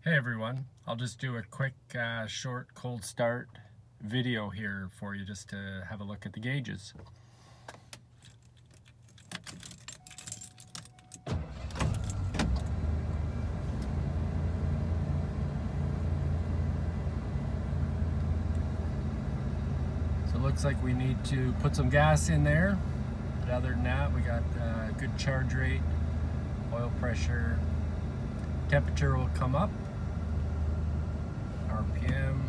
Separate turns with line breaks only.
Hey everyone, I'll just do a quick short cold start video here for you just to have a look at the gauges. So it looks like we need to put some gas in there, but other than that we got a good charge rate, oil pressure, temperature will come up, RPM,